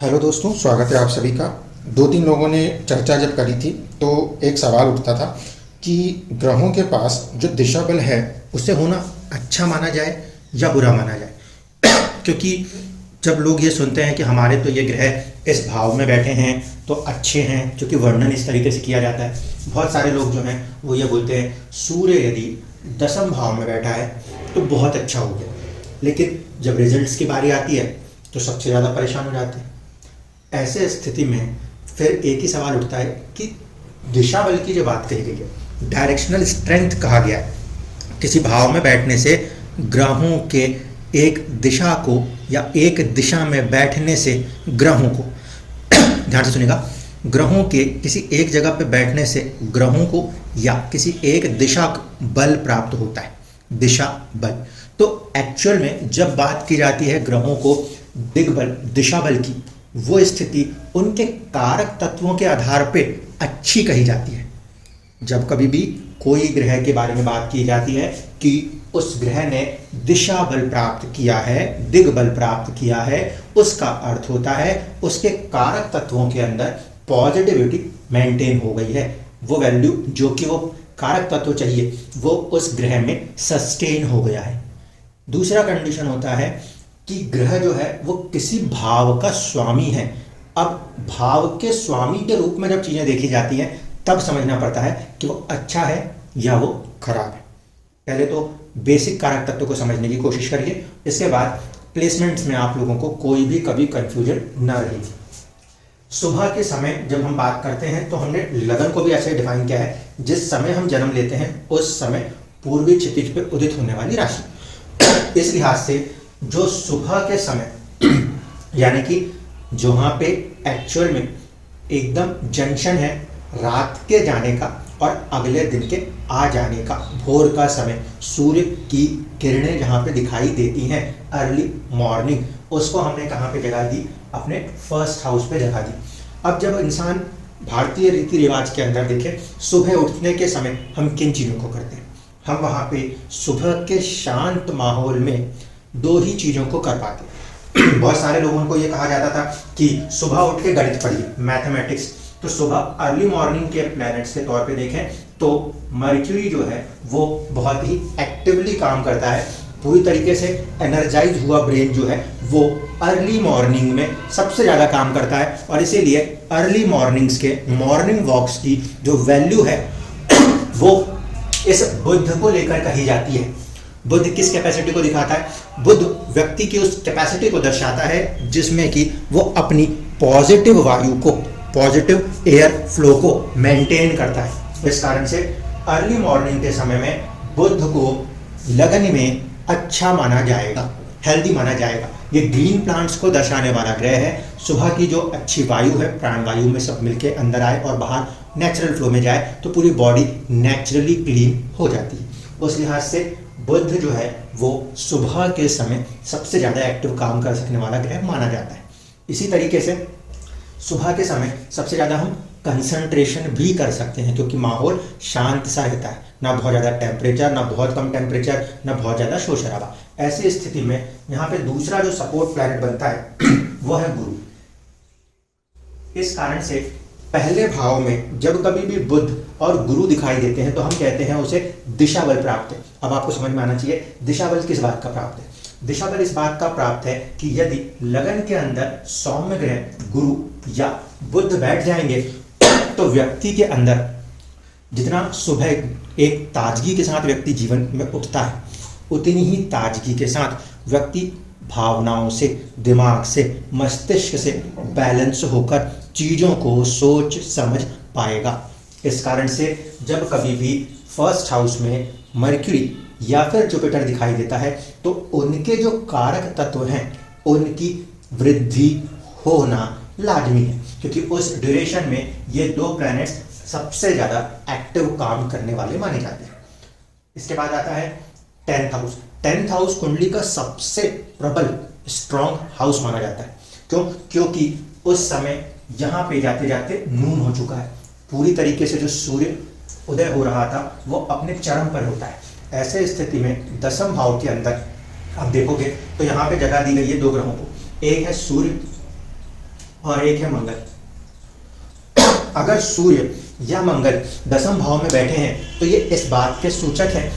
Hello दोस्तों, स्वागत है आप सभी का। दो तीन लोगों ने चर्चा जब करी थी तो एक सवाल उठता था कि ग्रहों के पास जो दिशा बल है उसे होना अच्छा माना जाए या बुरा माना जाए। क्योंकि जब लोग ये सुनते हैं कि हमारे तो ये ग्रह इस भाव में बैठे हैं तो अच्छे हैं, क्योंकि वर्णन इस तरीके से किया जाता है, बहुत सारे लोग जो हैं वो ये बोलते हैं सूर्य यदि दसम भाव में बैठा है तो बहुत अच्छा हो गया। लेकिन जब रिजल्ट्स की बारी आती है तो सबसे ज़्यादा परेशान हो जाते हैं। ऐसे स्थिति में फिर एक ही सवाल उठता है कि दिशा बल की जो बात कही गई है, डायरेक्शनल स्ट्रेंथ कहा गया है, किसी भाव में बैठने से ग्रहों के एक दिशा को या एक दिशा में बैठने से ग्रहों को ध्यान से सुनिएगा, ग्रहों के किसी एक जगह पर बैठने से ग्रहों को या किसी एक दिशा बल प्राप्त होता है, दिशा बल। तो एक्चुअल में जब बात की जाती है ग्रहों को दिग्बल दिशा बल की, वो स्थिति उनके कारक तत्वों के आधार पे अच्छी कही जाती है। जब कभी भी कोई ग्रह के बारे में बात की जाती है कि उस ग्रह ने दिशा बल प्राप्त किया है, दिग्बल प्राप्त किया है, उसका अर्थ होता है उसके कारक तत्वों के अंदर पॉजिटिविटी मेंटेन हो गई है। वो वैल्यू जो कि वो कारक तत्व चाहिए वो उस ग्रह में सस्टेन हो गया है। दूसरा कंडीशन होता है कि ग्रह जो है वो किसी भाव का स्वामी है। अब भाव के स्वामी के रूप में जब चीज़ें देखी जाती हैं तब समझना पड़ता है कि वो अच्छा है या वो खराब है। पहले तो बेसिक कारक तत्व को समझने की कोशिश करिए, इसके बाद प्लेसमेंट्स में आप लोगों को कोई भी कभी कंफ्यूजन न रहे। सुबह के समय जब हम बात करते हैं तो हमने लगन को भी ऐसे डिफाइन किया है, जिस समय हम जन्म लेते हैं उस समय पूर्वी क्षितिज पर उदित होने वाली राशि। इस लिहाज से जो सुबह के समय यानी कि जहाँ पे एक्चुअल में एकदम जंक्शन है रात के जाने का और अगले दिन के आ जाने का, भोर का समय, सूर्य की किरणें जहाँ पे दिखाई देती हैं अर्ली मॉर्निंग, उसको हमने कहाँ पे जगह दी? अपने फर्स्ट हाउस पे जगह दी। अब जब इंसान भारतीय रीति रिवाज के अंदर देखें, सुबह उठने के समय हम किन चीज़ों को करते हैं? हम वहाँ पे सुबह के शांत माहौल में दो ही चीज़ों को कर पाते हैं। बहुत सारे लोगों को ये कहा जाता था कि सुबह उठ के गणित पढ़िए, मैथमेटिक्स। तो सुबह अर्ली मॉर्निंग के प्लैनेट्स के तौर पे देखें तो मर्क्यूरी जो है वो बहुत ही एक्टिवली काम करता है। पूरी तरीके से एनर्जाइज हुआ ब्रेन जो है वो अर्ली मॉर्निंग में सबसे ज़्यादा काम करता है, और इसीलिए अर्ली मॉर्निंग्स के मॉर्निंग वॉक्स की जो वैल्यू है वो इस बुद्ध को लेकर कही जाती है। बुद्ध किस कैपेसिटी को दिखाता है? बुद्ध व्यक्ति की उस कैपेसिटी को दर्शाता है जिसमें कि वो अपनी पॉजिटिव वायु को, पॉजिटिव एयर फ्लो को मेंटेन करता है। इस कारण से अर्ली मॉर्निंग के समय में बुद्ध को लगन में अच्छा माना जाएगा, हेल्दी माना जाएगा। ये ग्रीन प्लांट्स को दर्शाने वाला ग्रह है। सुबह की जो अच्छी वायु है, प्राणवायु में सब मिलके अंदर आए और बाहर नेचुरल फ्लो में जाए तो पूरी बॉडी नेचुरली क्लीन हो जाती है। उस लिहाज से बुध जो है वो सुबह के समय सबसे ज़्यादा एक्टिव काम कर सकने वाला ग्रह माना जाता है। इसी तरीके से सुबह के समय सबसे ज़्यादा हम कंसंट्रेशन भी कर सकते हैं, क्योंकि माहौल शांत सा रहता है, ना बहुत ज़्यादा टेम्परेचर, ना बहुत कम टेम्परेचर, ना बहुत ज़्यादा शोर शराबा। ऐसी स्थिति में यहाँ पे दूसरा जो सपोर्ट प्लैनेट बनता है वो है गुरु। इस कारण से पहले भाव में जब कभी भी बुध और गुरु दिखाई देते हैं तो हम कहते हैं उसे दिशा बल प्राप्त है। अब आपको समझ में आना चाहिए दिशा बल किस बात का प्राप्त है। दिशा बल इस बात का प्राप्त है कि यदि लगन के अंदर सौम्य ग्रह गुरु या बुध बैठ जाएंगे तो व्यक्ति के अंदर जितना सुबह एक ताजगी के साथ व्यक्ति जीवन में उठता है, उतनी ही ताजगी के साथ व्यक्ति भावनाओं से, दिमाग से, मस्तिष्क से बैलेंस होकर चीज़ों को सोच समझ पाएगा। इस कारण से जब कभी भी फर्स्ट हाउस में मर्क्यूरी या फिर जुपिटर दिखाई देता है तो उनके जो कारक तत्व हैं उनकी वृद्धि होना लाजमी है, क्योंकि उस ड्यूरेशन में ये दो प्लैनेट्स सबसे ज़्यादा एक्टिव काम करने वाले माने जाते हैं। इसके बाद आता है 10th हाउस। 10th हाउस कुंडली का सबसे प्रबल स्ट्रॉन्ग हाउस माना जाता है। क्यों? क्योंकि उस समय यहाँ पे जाते जाते नून हो चुका है, पूरी तरीके से जो सूर्य उदय हो रहा था वो अपने चरम पर होता है। ऐसे स्थिति में दसम भाव के अंदर आप देखोगे तो यहाँ पे जगह दी गई है दो ग्रहों को, एक है सूर्य और एक है मंगल। अगर सूर्य या मंगल दसम भाव में बैठे हैं तो ये इस बात के सूचक है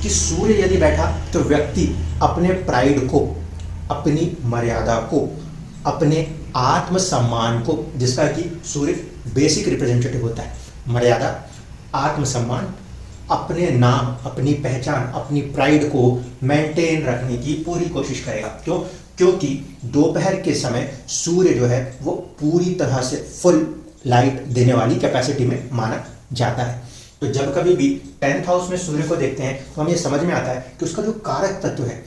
कि सूर्य यदि बैठा तो व्यक्ति अपने प्राइड को, अपनी मर्यादा को, अपने आत्मसम्मान को, जिसका कि सूर्य बेसिक रिप्रेजेंटेटिव होता है, मर्यादा, आत्मसम्मान, अपने नाम, अपनी पहचान, अपनी प्राइड को मेंटेन रखने की पूरी कोशिश करेगा। क्यों? क्योंकि दोपहर के समय सूर्य जो है वो पूरी तरह से फुल लाइट देने वाली कैपेसिटी में माना जाता है। तो जब कभी भी 10th हाउस में सूर्य को देखते हैं तो हमें समझ में आता है कि उसका जो कारक तत्व है,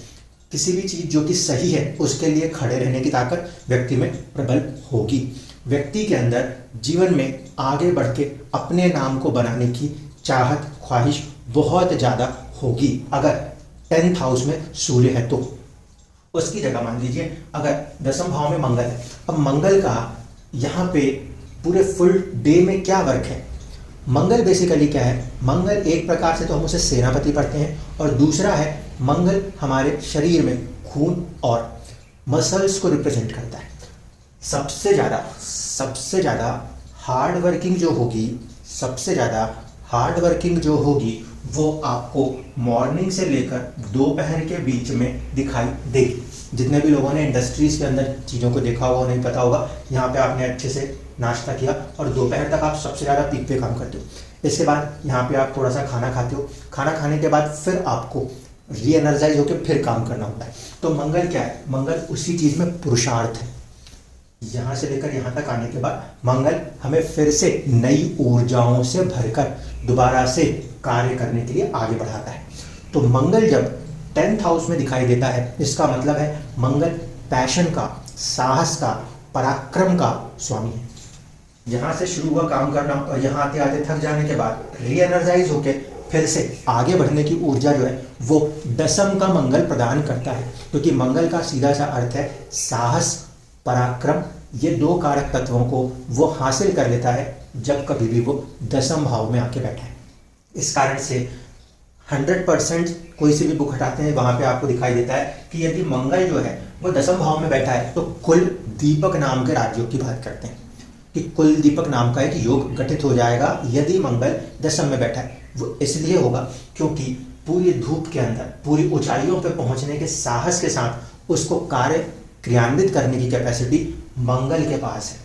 किसी भी चीज जो कि सही है उसके लिए खड़े रहने की ताकत व्यक्ति में प्रबल होगी। व्यक्ति के अंदर जीवन में आगे बढ़ के अपने नाम को बनाने की चाहत, ख्वाहिश बहुत ज़्यादा होगी। अगर 10th हाउस में सूर्य है तो उसकी जगह मान लीजिए अगर दसम भाव में मंगल है। अब मंगल का यहाँ पे पूरे फुल डे में क्या वर्क है? मंगल बेसिकली क्या है? मंगल एक प्रकार से तो हम उसे सेनापति पढ़ते हैं, और दूसरा है मंगल हमारे शरीर में खून और मसल्स को रिप्रेजेंट करता है। सबसे ज़्यादा हार्ड वर्किंग जो होगी, सबसे ज़्यादा हार्ड वर्किंग जो होगी वो आपको मॉर्निंग से लेकर दोपहर के बीच में दिखाई देगी। जितने भी लोगों ने इंडस्ट्रीज़ के अंदर चीज़ों को देखा होगा उन्हें पता होगा, यहाँ पे आपने अच्छे से नाश्ता किया और दोपहर तक आप सबसे ज़्यादा पीक पे काम करते हो। इसके बाद यहाँ पे आप थोड़ा सा खाना खाते हो, खाना खाने के बाद फिर आपको री एनर्जाइज होकर फिर काम करना होता है। तो मंगल क्या है? मंगल उसी चीज़ में पुरुषार्थ है। यहाँ से लेकर यहाँ तक आने के बाद मंगल हमें फिर से नई ऊर्जाओं से भरकर दोबारा से कार्य करने के लिए आगे बढ़ाता है। तो मंगल जब 10th हाउस में दिखाई देता है, इसका मतलब है मंगल पैशन का, साहस का, पराक्रम का स्वामी है। यहाँ से शुरू हुआ काम करना और यहाँ आते आते थक जाने के बाद री एनर्जाइज होकर फिर से आगे बढ़ने की ऊर्जा जो है वो दसम का मंगल प्रदान करता है। क्योंकि मंगल का सीधा सा अर्थ है साहस, पराक्रम। ये दो कारक तत्वों को वो हासिल कर लेता है जब कभी भी वो दसम भाव में आके बैठा है। इस कारण से 100% कोई सी भी बुक हटाते हैं वहां पे आपको दिखाई देता है कि यदि मंगल जो है वो दसम भाव में बैठा है तो कुल दीपक नाम के राज्यों की बात करते हैं कि कुल दीपक नाम का एक योग गठित हो जाएगा यदि मंगल दसम में बैठा है। वो इसलिए होगा क्योंकि पूरी धूप के अंदर, पूरी ऊंचाइयों पर पहुंचने के साहस के साथ उसको कार्य क्रियान्वित करने की कैपेसिटी मंगल के पास है।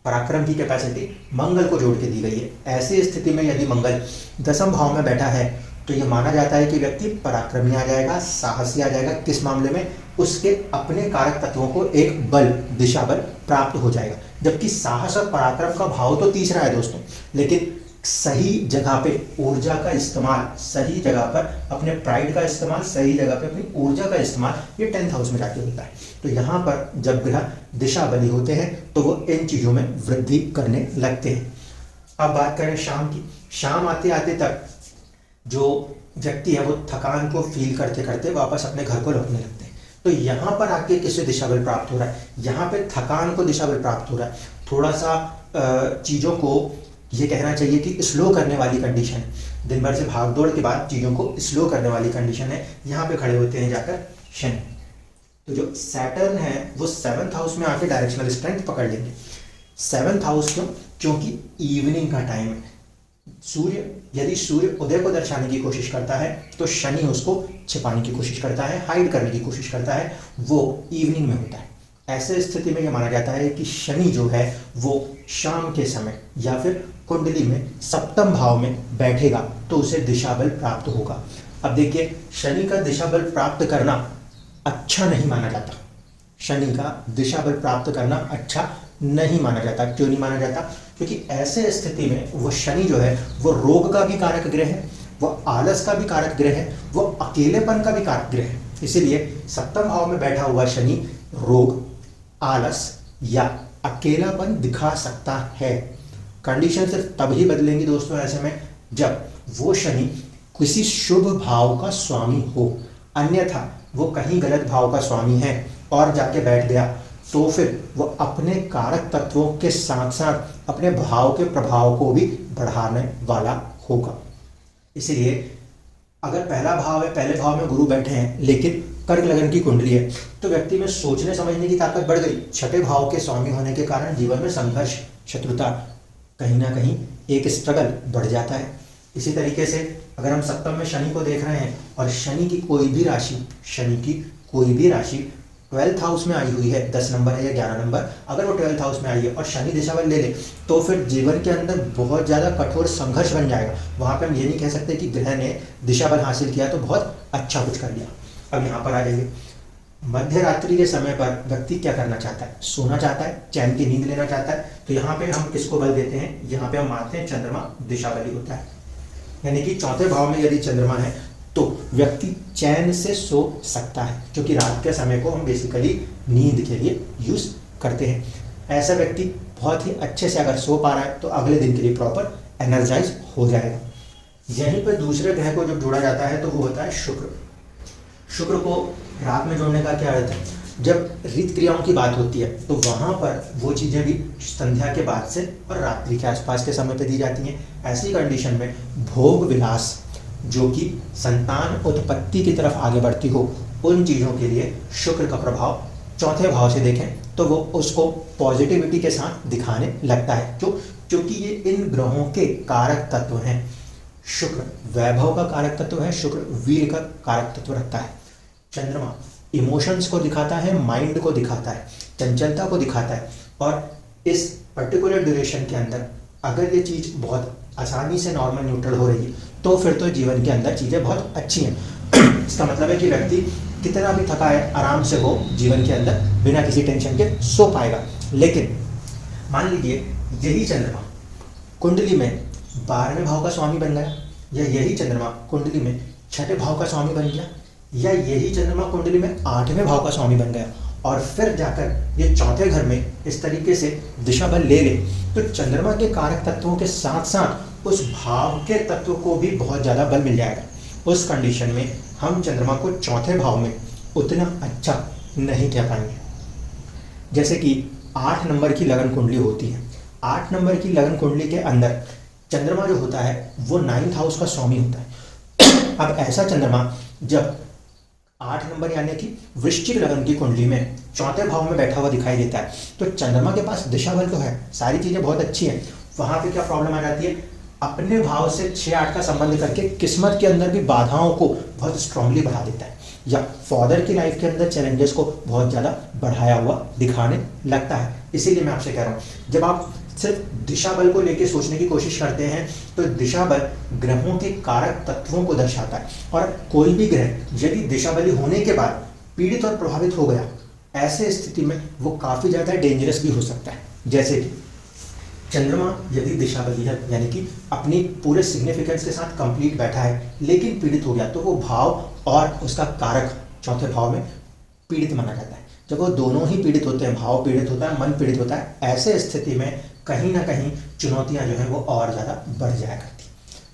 पराक्रम की कैपेसिटी मंगल को जोड़ के दी गई है। ऐसी स्थिति में यदि मंगल दसम भाव में बैठा है तो यह माना जाता है कि व्यक्ति पराक्रमी आ जाएगा, साहसी आ जाएगा। किस मामले में? उसके अपने कारक तत्वों को एक बल, दिशा बल प्राप्त हो जाएगा। जबकि साहस और पराक्रम का भाव तो तीसरा है दोस्तों, लेकिन सही जगह पे ऊर्जा का इस्तेमाल, सही जगह पर अपने प्राइड का इस्तेमाल, सही जगह पे अपनी ऊर्जा का इस्तेमाल, ये 10th हाउस में जाके होता है। तो यहाँ पर जब ग्रह दिशा बली होते हैं तो वो इन चीज़ों में वृद्धि करने लगते हैं। अब बात करें शाम की। शाम आते आते तक जो व्यक्ति है वो थकान को फील करते करते वापस अपने घर को लौटने लगते हैं। तो यहाँ पर आके किसे दिशा बल प्राप्त हो रहा है? यहाँ पे थकान को दिशा बल प्राप्त हो रहा है। थोड़ा सा चीज़ों को ये कहना चाहिए कि स्लो करने वाली कंडीशन है। दिन भर से भागदौड़ के बाद चीज़ों को स्लो करने वाली कंडीशन है। यहाँ पे खड़े होते हैं जाकर शनि। तो जो सैटर्न है वो 7th हाउस में आके डायरेक्शनल स्ट्रेंथ पकड़ लेंगे। 7th हाउस क्यों? क्योंकि इवनिंग का टाइम है। यदि सूर्य उदय को दर्शाने की कोशिश करता है तो शनि उसको छिपाने की कोशिश करता है, हाइड करने की कोशिश करता है। वो इवनिंग में होता है। ऐसे स्थिति में यह माना जाता है कि शनि जो है वो शाम के समय या फिर कुंडली में सप्तम भाव में बैठेगा तो उसे दिशा बल प्राप्त होगा। अब देखिए, शनि का दिशा बल प्राप्त करना अच्छा नहीं माना जाता। शनि का दिशा बल प्राप्त करना अच्छा नहीं माना जाता। क्यों नहीं माना जाता? क्योंकि ऐसे स्थिति में वो शनि जो है वो रोग का भी कारक ग्रह है, वो आलस का भी कारक ग्रह है, वो अकेलेपन का भी कारक ग्रह है। इसीलिए सप्तम भाव में बैठा हुआ शनि रोग, आलस या अकेलापन दिखा सकता है। कंडीशन सिर्फ तभी बदलेंगी दोस्तों ऐसे में जब वो शनि किसी शुभ भाव का स्वामी हो। अन्यथा वो कहीं गलत भाव का स्वामी है और जाके बैठ गया तो फिर वो अपने कारक तत्वों के साथ साथ अपने भाव के प्रभाव को भी बढ़ाने वाला होगा। इसीलिए अगर पहला भाव है, पहले भाव में गुरु बैठे हैं लेकिन कर्क लगन की कुंडली है तो व्यक्ति में सोचने समझने की ताकत बढ़ गई। छठे भाव के स्वामी होने के कारण जीवन में संघर्ष, शत्रुता, कहीं ना कहीं एक स्ट्रगल बढ़ जाता है। इसी तरीके से अगर हम सप्तम में शनि को देख रहे हैं और शनि की कोई भी राशि 12th हाउस में आई हुई है, 10 नंबर है या 11 नंबर, अगर वो 12th हाउस में आई है और शनि दिशा बल ले ले तो फिर जीवन के अंदर बहुत ज़्यादा कठोर संघर्ष बन जाएगा। वहाँ पे हम ये नहीं कह सकते कि ग्रह ने दिशा बल हासिल किया तो बहुत अच्छा कुछ कर लिया। अब यहाँ पर आ जाइए, मध्य रात्रि के समय पर व्यक्ति क्या करना चाहता है? सोना चाहता है, चैन की नींद लेना चाहता है। तो यहाँ पे हम किसको बल देते हैं? यहाँ पे हम मानते हैं चंद्रमा दिशा बली होता है, यानी कि चौथे भाव में यदि चंद्रमा है तो व्यक्ति चैन से सो सकता है, क्योंकि रात के समय को हम बेसिकली नींद के लिए यूज करते हैं। ऐसा व्यक्ति बहुत ही अच्छे से अगर सो पा रहा है तो अगले दिन के लिए प्रॉपर एनर्जाइज हो जाएगा। यहीं पर दूसरे ग्रह को जब जोड़ा जाता है तो वो होता है शुक्र। शुक्र को रात में जोड़ने का क्या अर्थ है? जब रीत क्रियाओं की बात होती है तो वहाँ पर वो चीज़ें भी संध्या के बाद से और रात्रि के आसपास के समय पर दी जाती हैं। ऐसी कंडीशन में भोग विलास, जो कि संतान उत्पत्ति की तरफ आगे बढ़ती हो, उन चीज़ों के लिए शुक्र का प्रभाव चौथे भाव से देखें तो वो उसको पॉजिटिविटी के साथ दिखाने लगता है। क्योंकि ये इन ग्रहों के कारक तत्व हैं। शुक्र वैभव का कारक तत्व है, शुक्र वीर का कारक तत्व रखता है। चंद्रमा इमोशंस को दिखाता है, माइंड को दिखाता है, चंचलता को दिखाता है। और इस पर्टिकुलर ड्यूरेशन के अंदर अगर ये चीज़ बहुत आसानी से नॉर्मल न्यूट्रल हो रही है तो फिर तो जीवन के अंदर चीज़ें बहुत अच्छी हैं। इसका मतलब है कि व्यक्ति कितना भी थका है आराम से वो जीवन के अंदर बिना किसी टेंशन के सो पाएगा। लेकिन मान लीजिए यही चंद्रमा कुंडली में 12वें भाव का स्वामी बन गया, या यही चंद्रमा कुंडली में 6ठे भाव का स्वामी बन गया, या यही चंद्रमा कुंडली में 8वें भाव का स्वामी बन गया और फिर जाकर ये चौथे घर में इस तरीके से दिशा बल ले ले, तो चंद्रमा के कारक तत्वों के साथ साथ उस भाव के तत्व को भी बहुत ज़्यादा बल मिल जाएगा। उस कंडीशन में हम चंद्रमा को चौथे भाव में उतना अच्छा नहीं कह पाएंगे। जैसे कि 8 नंबर की लगन कुंडली होती है, 8 नंबर की लगन कुंडली के अंदर चंद्रमा जो होता है वो 9th हाउस का स्वामी होता है। अब ऐसा चंद्रमा जब 8 नंबर यानी कि वृश्चिक लगन की कुंडली में चौथे भाव में बैठा हुआ दिखाई देता है तो चंद्रमा के पास दिशा बल तो है, सारी चीज़ें बहुत अच्छी हैं। वहाँ पे क्या प्रॉब्लम आ जाती है? अपने भाव से 6-8 का संबंध करके किस्मत के अंदर भी बाधाओं को बहुत स्ट्रांगली बढ़ा देता है, या फादर की लाइफ के अंदर चैलेंजेस को बहुत ज़्यादा बढ़ाया हुआ दिखाने लगता है। इसीलिए मैं आपसे कह रहा हूँ, जब आप सिर्फ दिशा बल को लेके सोचने की कोशिश करते हैं तो दिशा बल ग्रहों के कारक तत्वों को दर्शाता है। और कोई भी ग्रह यदि दिशा बली होने के बाद पीड़ित और प्रभावित हो गया, ऐसे स्थिति में वो काफ़ी ज़्यादा डेंजरस भी हो सकता है। जैसे कि चंद्रमा यदि दिशा बली है, यानी कि अपनी पूरे सिग्निफिकेंस के साथ कंप्लीट बैठा है लेकिन पीड़ित हो गया, तो वो भाव और उसका कारक चौथे भाव में पीड़ित माना जाता है। जब वो दोनों ही पीड़ित होते हैं, भाव पीड़ित होता है, मन पीड़ित होता है, ऐसे स्थिति में कहीं ना कहीं चुनौतियां जो है वो और ज़्यादा बढ़ जाया करती।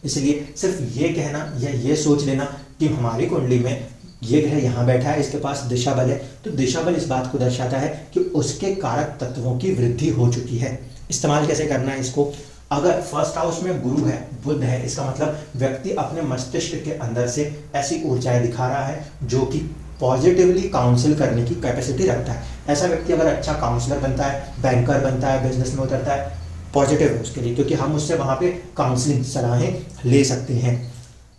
इसलिए सिर्फ ये कहना या ये सोच लेना कि हमारी कुंडली में ये ग्रह यहाँ बैठा है, इसके पास दिशा बल है, तो दिशा बल इस बात को दर्शाता है कि उसके कारक तत्वों की वृद्धि हो चुकी है। इस्तेमाल कैसे करना है इसको? अगर फर्स्ट हाउस में गुरु है, बुध है, इसका मतलब व्यक्ति अपने मस्तिष्क के अंदर से ऐसी ऊर्जाएं दिखा रहा है जो कि पॉजिटिवली काउंसिल करने की कैपेसिटी रखता है। ऐसा व्यक्ति अगर अच्छा काउंसलर बनता है, बैंकर बनता है, बिजनेस में उतरता है, पॉजिटिव है उसके लिए, क्योंकि हम उससे वहाँ पे काउंसलिंग सलाहें ले सकते हैं।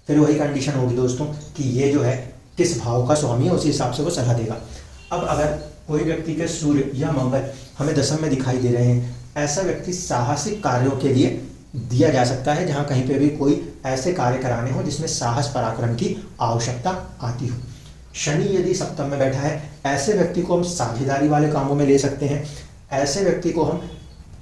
फिर वही कंडीशन होगी दोस्तों कि ये जो है किस भाव का स्वामी है, उसी हिसाब से वो सलाह देगा। अब अगर कोई व्यक्ति के सूर्य या मंगल हमें दशम में दिखाई दे रहे हैं, ऐसा व्यक्ति साहसिक कार्यों के लिए दिया जा सकता है, जहाँ कहीं पे भी कोई ऐसे कार्य कराने हो जिसमें साहस पराक्रम की आवश्यकता आती हो। शनि यदि सप्तम में बैठा है, ऐसे व्यक्ति को हम साझेदारी वाले कामों में ले सकते हैं, ऐसे व्यक्ति को हम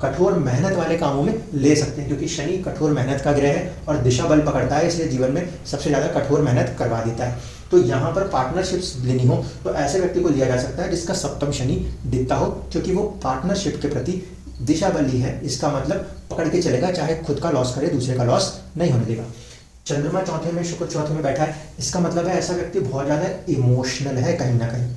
कठोर मेहनत वाले कामों में ले सकते हैं, क्योंकि शनि कठोर मेहनत का ग्रह है और दिशा बल पकड़ता है, इसलिए जीवन में सबसे ज़्यादा कठोर मेहनत करवा देता है। तो यहाँ पर पार्टनरशिप्स लेनी हो तो ऐसे व्यक्ति को लिया जा सकता है जिसका सप्तम शनि दिखता हो, क्योंकि वो पार्टनरशिप के प्रति दिशा बली है। इसका मतलब पकड़ के चलेगा, चाहे खुद का लॉस करे, दूसरे का लॉस नहीं होने देगा। चंद्रमा चौथे में, शुक्र चौथे में बैठा है, इसका मतलब है ऐसा व्यक्ति बहुत ज़्यादा इमोशनल है, कहीं ना कहीं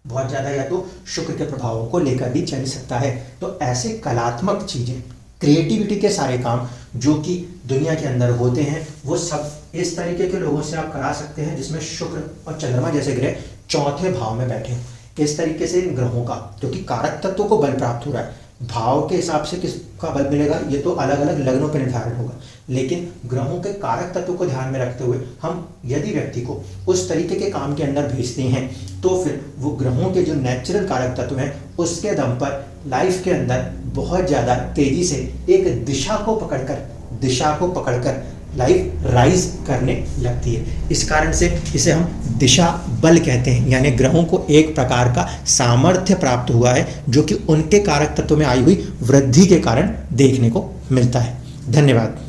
बहुत ज़्यादा, या तो शुक्र के प्रभावों को लेकर भी चल सकता है। तो ऐसे कलात्मक चीज़ें, क्रिएटिविटी के सारे काम जो कि दुनिया के अंदर होते हैं, वो सब इस तरीके के लोगों से आप करा सकते हैं जिसमें शुक्र और चंद्रमा जैसे ग्रह चौथे भाव में बैठे हों। इस तरीके से इन ग्रहों का, क्योंकि कारक तत्वों को बल प्राप्त हो रहा है, भाव के हिसाब से किसका बल मिलेगा ये तो अलग अलग लग्नों पर निर्धारित होगा, लेकिन ग्रहों के कारक तत्व को ध्यान में रखते हुए हम यदि व्यक्ति को उस तरीके के काम के अंदर भेजते हैं तो फिर वो ग्रहों के जो नेचुरल कारक तत्व हैं उसके दम पर लाइफ के अंदर बहुत ज़्यादा तेजी से एक दिशा को पकड़कर लाइफ राइज करने लगती है। इस कारण से इसे हम दिशा बल कहते हैं, यानी ग्रहों को एक प्रकार का सामर्थ्य प्राप्त हुआ है जो कि उनके कारक तत्व में आई हुई वृद्धि के कारण देखने को मिलता है। धन्यवाद।